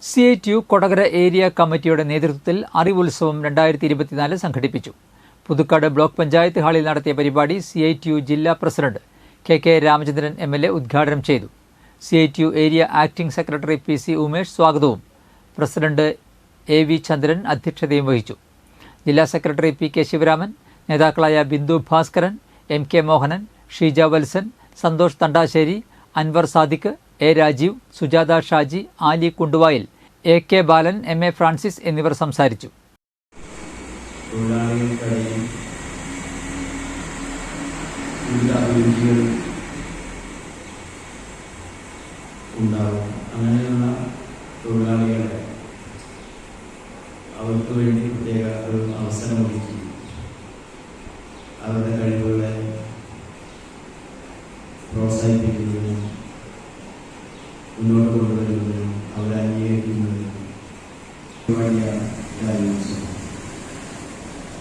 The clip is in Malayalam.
CITU കൊടകര ഏരിയ കമ്മിറ്റിയുടെ നേതൃത്വത്തിൽ അറിവുത്സവം 2024 സംഘടിപ്പിച്ചു. പുതുക്കാട് ബ്ലോക്ക് പഞ്ചായത്ത് ഹാളിൽ നടത്തിയ പരിപാടി CITU ജില്ലാ പ്രസിഡന്റ് KK രാമചന്ദ്രൻ MLA ഉദ്ഘാടനം ചെയ്തു. CITU area acting secretary PC Umesh സ്വാഗതവും പ്രസിഡന്റ് AV ചന്ദ്രൻ അധ്യക്ഷതയും വഹിച്ചു. ജില്ലാ സെക്രട്ടറി PK ശിവരാമൻ, നേതാക്കളായ Bindu Bhaskaran, MK Mohanan, Sheeja Valsan, Santhosh Thandassery, Anwar Sadiq, A Rajeev, Sujatha Shaji, Ali Kunduvayil, AK Balan, MA Francis എന്നിവർ സംസാരിച്ചു. അങ്ങനെയുള്ള തൊഴിലാളികളെ അവർക്ക് വേണ്ടി പ്രത്യേക ഒരു അവസരം ഒരുക്കി അവരുടെ കഴിവുകളെ പ്രോത്സാഹിപ്പിക്കുന്നതിനും മുന്നോട്ട് കൊണ്ടുവരുന്നതിനും അവരെ അംഗീകരിക്കുന്നതിനും വലിയ കാര്യമാണ്.